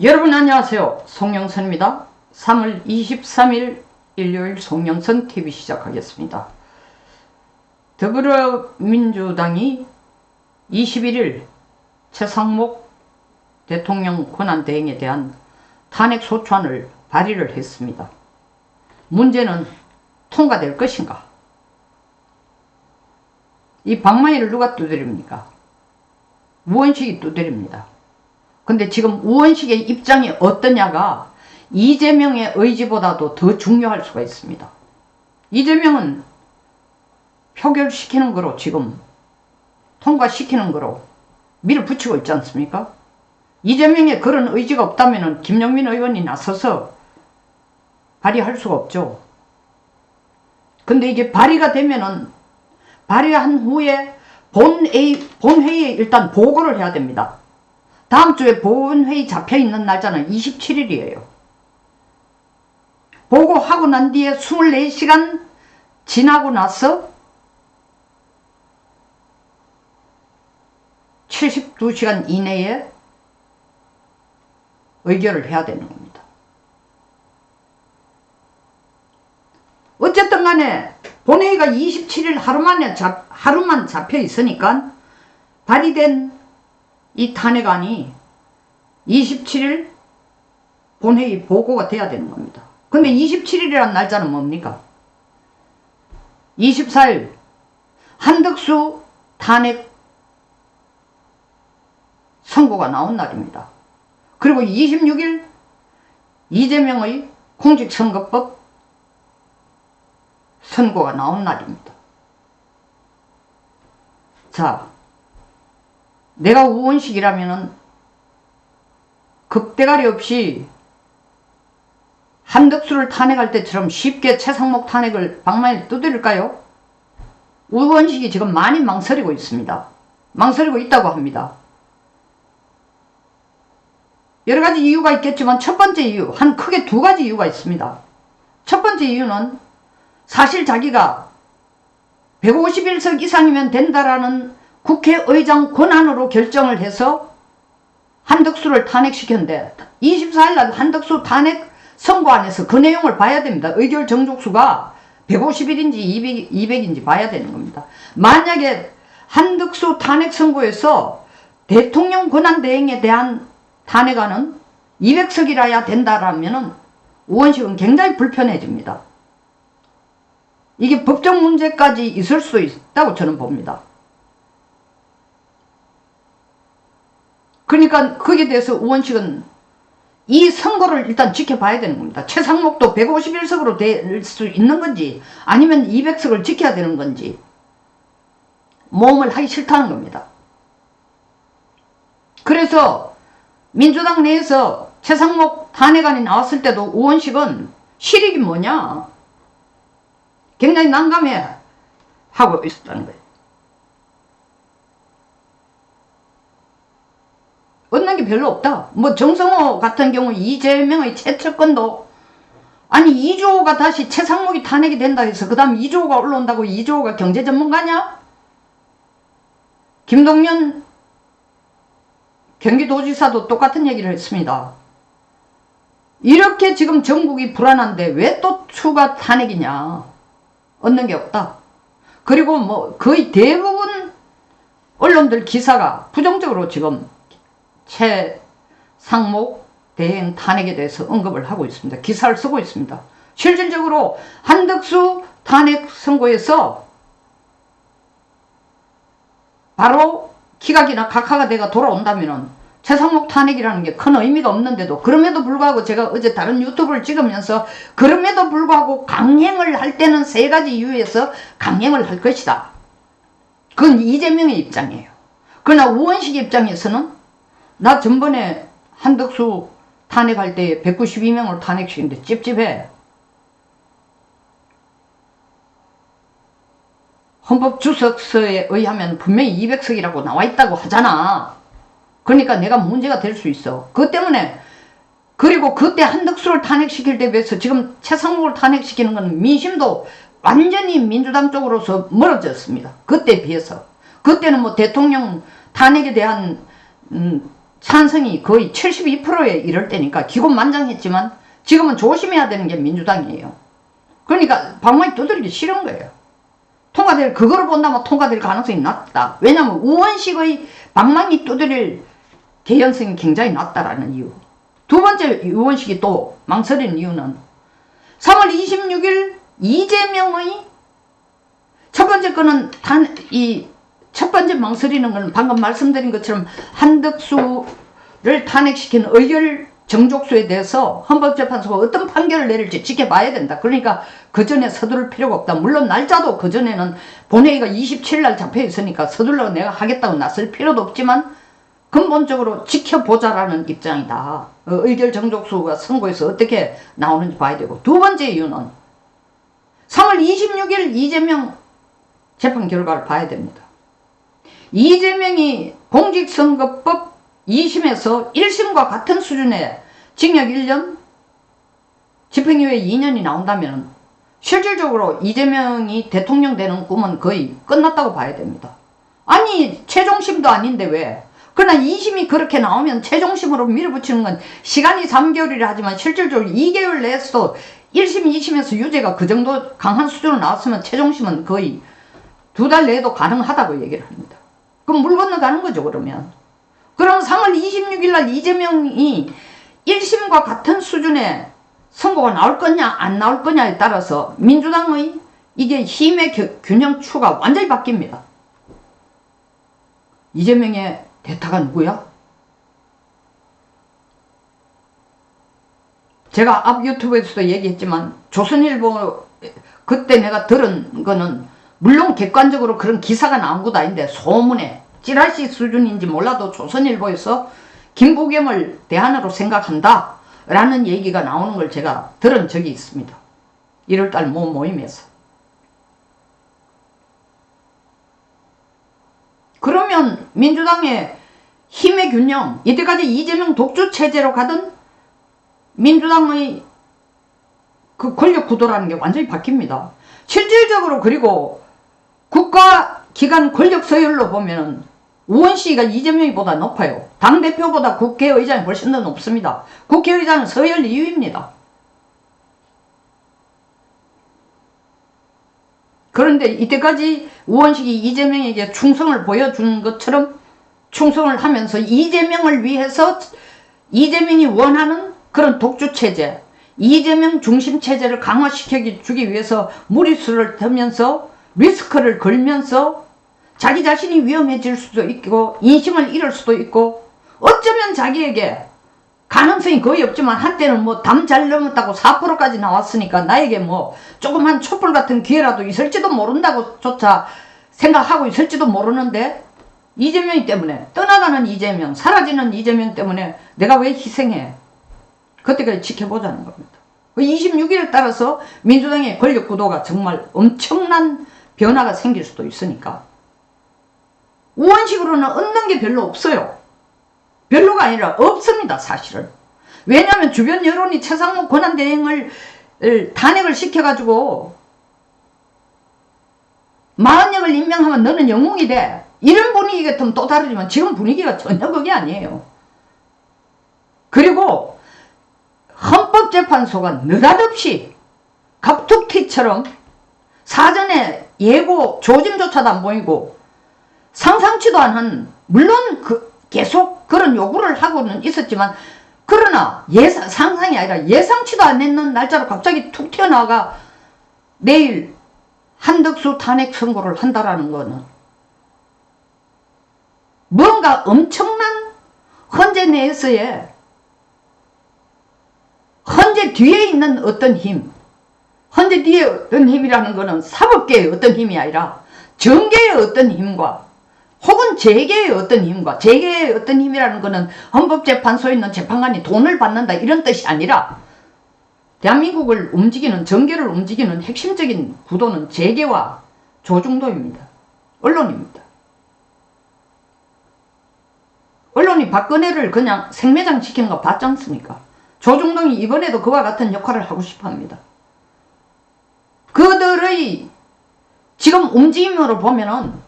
여러분 안녕하세요. 송영선입니다. 3월 23일 일요일 송영선 TV 시작하겠습니다. 더불어민주당이 21일 최상목 대통령 권한대행에 대한 탄핵소추안을 발의를 했습니다. 문제는 통과될 것인가? 이 방망이를 누가 두드립니까? 우원식이 두드립니다. 근데 지금 우원식의 입장이 어떠냐가 이재명의 의지보다도 더 중요할 수가 있습니다. 이재명은 표결시키는 거로 지금 통과시키는 거로 밀어붙이고 있지 않습니까? 이재명의 그런 의지가 없다면 김용민 의원이 나서서 발의할 수가 없죠. 근데 이게 발의가 되면은 발의한 후에 본회의에 일단 보고를 해야 됩니다. 다음 주에 본회의 잡혀있는 날짜는 27일이에요. 보고하고 난 뒤에 24시간 지나고 나서 72시간 이내에 의결을 해야 되는 겁니다. 어쨌든 간에 본회의가 27일 하루만 잡혀 있으니까 발의된 이 탄핵안이 27일 본회의 보고가 돼야 되는 겁니다. 근데 27일이라는 날짜는 뭡니까? 24일 한덕수 탄핵 선고가 나온 날입니다. 그리고 26일 이재명의 공직선거법 선고가 나온 날입니다. 자, 내가 우원식이라면은 급대가리 없이 한덕수를 탄핵할 때처럼 쉽게 최상목 탄핵을 방망이를 두드릴까요? 우원식이 지금 많이 망설이고 있습니다. 망설이고 있다고 합니다. 여러가지 이유가 있겠지만 첫 번째 이유, 크게 두 가지 이유가 있습니다. 첫 번째 이유는 사실 자기가 151석 이상이면 된다라는 국회의장 권한으로 결정을 해서 한덕수를 탄핵시켰는데 24일날 한덕수 탄핵 선고안에서 그 내용을 봐야 됩니다. 의결 정족수가 150일인지 200인지 봐야 되는 겁니다. 만약에 한덕수 탄핵 선고에서 대통령 권한대행에 대한 탄핵안은 200석이라야 된다라면 우원식은 굉장히 불편해집니다. 이게 법적 문제까지 있을 수도 있다고 저는 봅니다. 그러니까 거기에 대해서 우원식은 이 선거를 일단 지켜봐야 되는 겁니다. 최상목도 151석으로 될 수 있는 건지 아니면 200석을 지켜야 되는 건지 모험을 하기 싫다는 겁니다. 그래서 민주당 내에서 최상목 탄핵안이 나왔을 때도 우원식은 실익이 뭐냐 굉장히 난감해 하고 있었다는 거예요. 얻는 게 별로 없다. 뭐 정성호 같은 경우 이재명의 최측근도 아니 이주호가 다시 최상목이 탄핵이 된다 해서 그 다음 이주호가 올라온다고 이주호가 경제 전문가냐? 김동연 경기도지사도 똑같은 얘기를 했습니다. 이렇게 지금 전국이 불안한데 왜 또 추가 탄핵이냐? 얻는 게 없다. 그리고 뭐 거의 대부분 언론들 기사가 부정적으로 지금 최상목 대행 탄핵에 대해서 언급을 하고 있습니다. 기사를 쓰고 있습니다. 실질적으로 한덕수 탄핵 선고에서 바로 기각이나 각하가 돼가 돌아온다면 최상목 탄핵이라는 게 큰 의미가 없는데도 그럼에도 불구하고 제가 어제 다른 유튜브를 찍으면서 그럼에도 불구하고 강행을 할 때는 세 가지 이유에서 강행을 할 것이다. 그건 이재명의 입장이에요. 그러나 우원식 입장에서는 나 전번에 한덕수 탄핵할 때 192명으로 탄핵시키는데 찝찝해. 헌법주석서에 의하면 분명히 200석이라고 나와 있다고 하잖아. 그러니까 내가 문제가 될 수 있어. 그것 때문에 그리고 그때 한덕수를 탄핵시킬 때 비해서 지금 최상목을 탄핵시키는 건 민심도 완전히 민주당 쪽으로서 멀어졌습니다. 그때에 비해서. 그때는 뭐 대통령 탄핵에 대한 찬성이 거의 72%에 이를 때니까 기곤만장했지만 지금은 조심해야 되는 게 민주당이에요. 그러니까 방망이 두드리기 싫은 거예요. 통과될, 그거를 본다면 통과될 가능성이 낮다. 왜냐하면 우원식의 방망이 두드릴 개연성이 굉장히 낮다라는 이유. 두 번째 우원식이 또 망설이는 이유는 3월 26일 이재명의 첫 번째 거는 첫 번째 망설이는 건 방금 말씀드린 것처럼 한덕수를 탄핵시킨 의결 정족수에 대해서 헌법재판소가 어떤 판결을 내릴지 지켜봐야 된다. 그러니까 그 전에 서두를 필요가 없다. 물론 날짜도 그 전에는 본회의가 27일 잡혀 있으니까 서둘러 내가 하겠다고 나설 필요도 없지만 근본적으로 지켜보자라는 입장이다. 의결 정족수가 선고해서 어떻게 나오는지 봐야 되고, 두 번째 이유는 3월 26일 이재명 재판 결과를 봐야 됩니다. 이재명이 공직선거법 2심에서 1심과 같은 수준의 징역 1년, 집행유예 2년이 나온다면 실질적으로 이재명이 대통령 되는 꿈은 거의 끝났다고 봐야 됩니다. 아니 최종심도 아닌데 왜? 그러나 2심이 그렇게 나오면 최종심으로 밀어붙이는 건 시간이 3개월이라 하지만 실질적으로 2개월 내에서도 1심, 2심에서 유죄가 그 정도 강한 수준으로 나왔으면 최종심은 거의 2달 내에도 가능하다고 얘기를 합니다. 그럼 물 건너가는 거죠 그러면. 그럼 3월 26일 날 이재명이 1심과 같은 수준의 선고가 나올 거냐 안 나올 거냐에 따라서 민주당의 이게 힘의 균형추가 완전히 바뀝니다. 이재명의 대타가 누구야? 제가 앞 유튜브에서도 얘기했지만 조선일보 그때 내가 들은 거는 물론 객관적으로 그런 기사가 나온 것도 아닌데 소문에 찌라시 수준인지 몰라도 조선일보에서 김부겸을 대안으로 생각한다 라는 얘기가 나오는 걸 제가 들은 적이 있습니다. 1월달 모임에서. 그러면 민주당의 힘의 균형, 이때까지 이재명 독주체제로 가던 민주당의 그 권력 구도라는 게 완전히 바뀝니다. 실질적으로 그리고 국가기관 권력 서열로 보면은 우원씨가 이재명이보다 높아요. 당대표보다 국회의장이 훨씬 더 높습니다. 국회의장은 서열 2위입니다. 그런데 이때까지 우원식이 이재명에게 충성을 보여준 것처럼 충성을 하면서 이재명을 위해서 이재명이 원하는 그런 독주체제, 이재명 중심체제를 강화시켜주기 위해서 무리수를 두면서 리스크를 걸면서 자기 자신이 위험해질 수도 있고 인심을 잃을 수도 있고 어쩌면 자기에게 가능성이 거의 없지만 한때는 뭐 담 잘 넘었다고 4%까지 나왔으니까 나에게 뭐 조그만 촛불 같은 기회라도 있을지도 모른다고 조차 생각하고 있을지도 모르는데 이재명이 때문에 떠나가는 이재명, 사라지는 이재명 때문에 내가 왜 희생해? 그때까지 지켜보자는 겁니다. 26일에 따라서 민주당의 권력 구도가 정말 엄청난 변화가 생길 수도 있으니까 우원식으로는 얻는 게 별로 없어요. 별로가 아니라 없습니다 사실은. 왜냐하면 주변 여론이 최상목 권한대행을 탄핵을 시켜가지고 40명을 임명하면 너는 영웅이 돼. 이런 분위기 같으면 또 다르지만 지금 분위기가 전혀 그게 아니에요. 그리고 헌법재판소가 느닷없이 갑툭튀처럼 사전에 예고 조짐조차도 안 보이고 상상치도 않은 물론 계속 그런 요구를 하고는 있었지만 그러나 상상이 아니라 예상치도 않는 날짜로 갑자기 툭 튀어나와가 내일 한덕수 탄핵 선고를 한다라는 거는 뭔가 엄청난 헌재 내에서의 헌재 뒤에 있는 어떤 힘, 헌재 뒤에 어떤 힘이라는 거는 사법계의 어떤 힘이 아니라 정계의 어떤 힘과 혹은 재계의 어떤 힘과 재계의 어떤 힘이라는 거는 헌법재판소에 있는 재판관이 돈을 받는다 이런 뜻이 아니라 대한민국을 움직이는 정계를 움직이는 핵심적인 구도는 재계와 조중도입니다. 언론입니다. 언론이 박근혜를 그냥 생매장 시킨 거 봤지 않습니까? 조중동이 이번에도 그와 같은 역할을 하고 싶어 합니다. 그들의 지금 움직임으로 보면은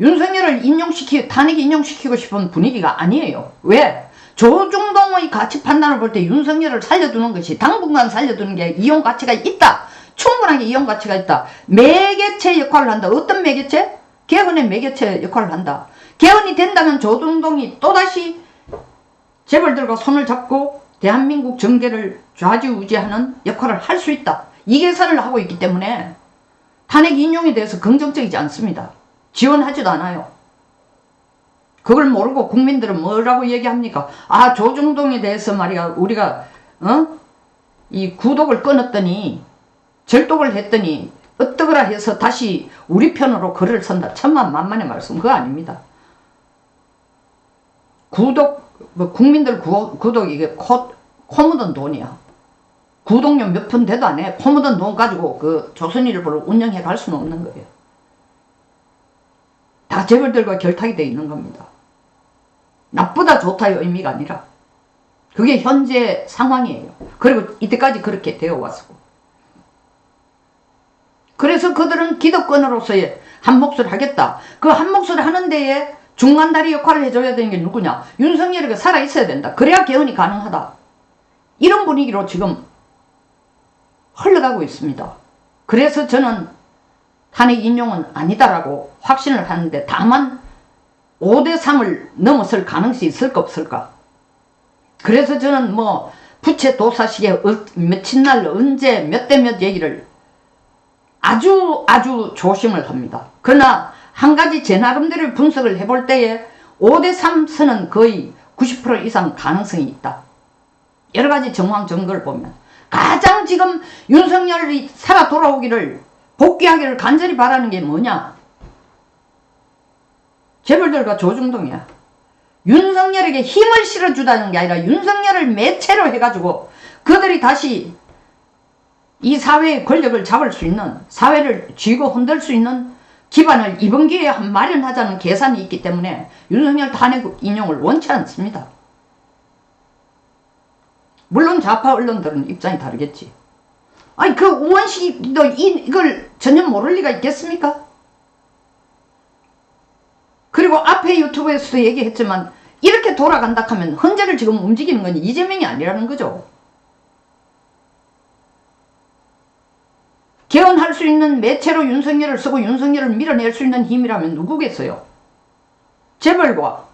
윤석열을 탄핵 인용시키고 싶은 분위기가 아니에요. 왜? 조중동의 가치 판단을 볼 때 윤석열을 살려두는 것이 당분간 살려두는 게 이용 가치가 있다. 충분하게 이용 가치가 있다. 매개체 역할을 한다. 어떤 매개체? 개헌의 매개체 역할을 한다. 개헌이 된다면 조중동이 또다시 재벌들과 손을 잡고 대한민국 정계를 좌지우지하는 역할을 할 수 있다. 이 계산을 하고 있기 때문에 탄핵 인용에 대해서 긍정적이지 않습니다. 지원하지도 않아요. 그걸 모르고 국민들은 뭐라고 얘기합니까? 아, 조중동에 대해서 말이야 우리가 이 구독을 끊었더니 절독을 했더니 어떠거라 해서 다시 우리 편으로 글을 선다. 천만만만의 말씀. 그거 아닙니다. 국민들 구독 이게 코 묻은 돈이야. 구독료 몇 푼 돼도 안 해. 코 묻은 돈 가지고 그 조선일보를 운영해 갈 수는 없는 거예요. 다 재벌들과 결탁이 돼 있는 겁니다. 나쁘다 좋다의 의미가 아니라 그게 현재 상황이에요. 그리고 이때까지 그렇게 되어 왔고, 그래서 그들은 기득권으로서의 한 몫을 하겠다. 그 한 몫을 하는 데에 중간다리 역할을 해줘야 되는 게 누구냐? 윤석열이가 살아있어야 된다. 그래야 개헌이 가능하다. 이런 분위기로 지금 흘러가고 있습니다. 그래서 저는 탄핵 인용은 아니다라고 확신을 하는데, 다만 5대3을 넘어설 가능성이 있을까 없을까. 그래서 저는 뭐 부채 도사식에 며칠 날 언제 몇 대 몇 얘기를 아주 조심을 합니다. 그러나 한 가지 제 나름대로 분석을 해볼 때에 5대3 선은 거의 90% 이상 가능성이 있다. 여러 가지 정황 증거를 보면 가장 지금 윤석열이 살아 돌아오기를, 복귀하기를 간절히 바라는 게 뭐냐? 재벌들과 조중동이야. 윤석열에게 힘을 실어주다는 게 아니라 윤석열을 매체로 해가지고 그들이 다시 이 사회의 권력을 잡을 수 있는, 사회를 쥐고 흔들 수 있는 기반을 이번 기회에 마련하자는 계산이 있기 때문에 윤석열 탄핵 인용을 원치 않습니다. 물론 좌파 언론들은 입장이 다르겠지. 아니 그 우원식도 이걸 전혀 모를 리가 있겠습니까? 그리고 앞에 유튜브에서도 얘기했지만 이렇게 돌아간다 하면 헌재를 지금 움직이는 건 이재명이 아니라는 거죠. 개헌할 수 있는 매체로 윤석열을 쓰고 윤석열을 밀어낼 수 있는 힘이라면 누구겠어요? 재벌과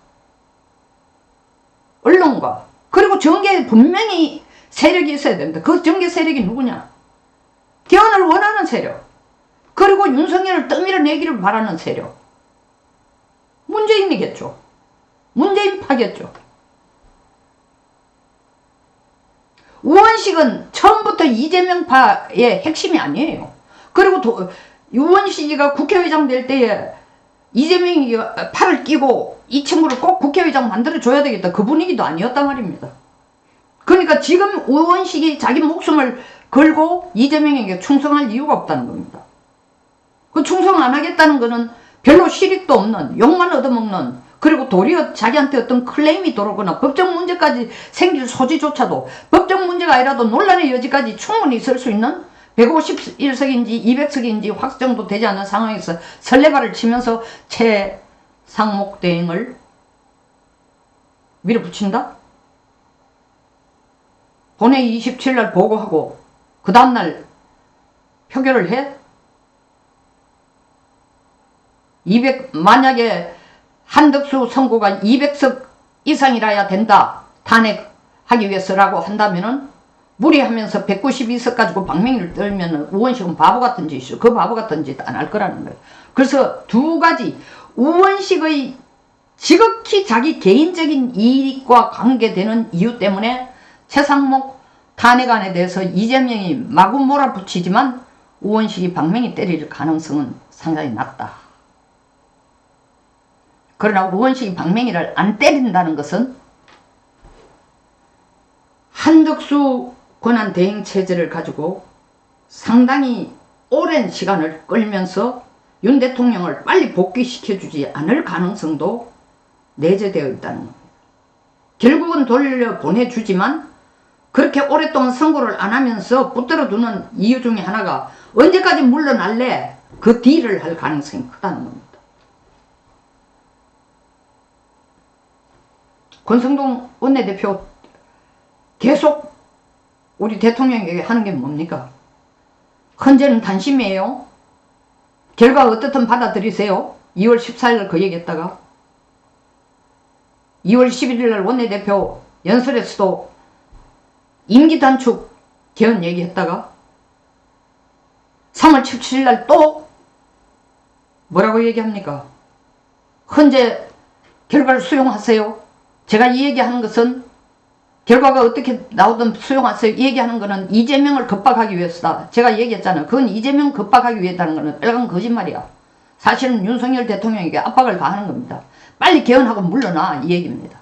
언론과 그리고 정계에 분명히 세력이 있어야 된다. 그 정계 세력이 누구냐? 개헌을 원하는 세력, 그리고 윤석열을 떠밀어내기를 바라는 세력. 문재인이겠죠. 문재인파겠죠. 우원식은 처음부터 이재명파의 핵심이 아니에요. 그리고 우원식이가 국회의장 될 때에 이재명이 팔을 끼고 이 친구를 꼭 국회의장 만들어줘야 되겠다. 그 분위기도 아니었단 말입니다. 그러니까 지금 우원식이 자기 목숨을 걸고 이재명에게 충성할 이유가 없다는 겁니다. 그 충성 안 하겠다는 거는 별로 실익도 없는, 욕만 얻어먹는, 그리고 도리어 자기한테 어떤 클레임이 들어오거나 법적 문제까지 생길 소지조차도, 법적 문제가 아니라도 논란의 여지까지 충분히 있을 수 있는 151석인지 200석인지 확정도 되지 않은 상황에서 설레발을 치면서 최상목 대행을 밀어붙인다? 본회의 27날 보고하고 그 다음날 표결을 해? 만약에 한덕수 선고가 200석 이상이라야 된다, 탄핵하기 위해서라고 한다면은 무리하면서 192석 가지고 방맹이를 떨면 우원식은 바보 같은 짓이죠. 그 바보 같은 짓 안 할 거라는 거예요. 그래서 두 가지, 우원식의 지극히 자기 개인적인 이익과 관계되는 이유 때문에 최상목 탄핵안에 대해서 이재명이 마구 몰아붙이지만 우원식이 방맹이 때릴 가능성은 상당히 낮다. 그러나 우원식이 방맹이를 안 때린다는 것은 한덕수 권한대행체제를 가지고 상당히 오랜 시간을 끌면서 윤 대통령을 빨리 복귀시켜주지 않을 가능성도 내재되어 있다는 겁니다. 결국은 돌려보내주지만 그렇게 오랫동안 선고를 안 하면서 붙들어두는 이유 중에 하나가 언제까지 물러날래? 그 딜을 할 가능성이 크다는 겁니다. 권성동 원내대표 계속 우리 대통령에게 하는 게 뭡니까? 헌재는 단심이에요. 결과 어떻든 받아들이세요. 2월 14일 그 얘기했다가 2월 11일 날 원내대표 연설에서도 임기 단축 개헌 얘기했다가 3월 17일 날 또 뭐라고 얘기합니까? 헌재 결과를 수용하세요. 제가 이 얘기하는 것은 결과가 어떻게 나오든 수용하세요. 얘기하는 거는 이재명을 겁박하기 위해서다. 제가 얘기했잖아요. 그건 이재명 겁박하기 위해서다는 거는 빨간 거짓말이야. 사실은 윤석열 대통령에게 압박을 가하는 겁니다. 빨리 개헌하고 물러나 이 얘기입니다.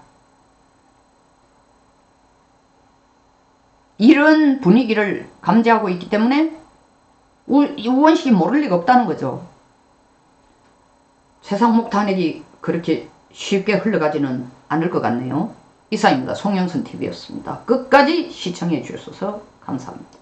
이런 분위기를 감지하고 있기 때문에 우원식이 모를 리가 없다는 거죠. 최상목 탄핵이 그렇게 쉽게 흘러가지는 않을 것 같네요. 이상입니다. 송영선TV였습니다. 끝까지 시청해 주셔서 감사합니다.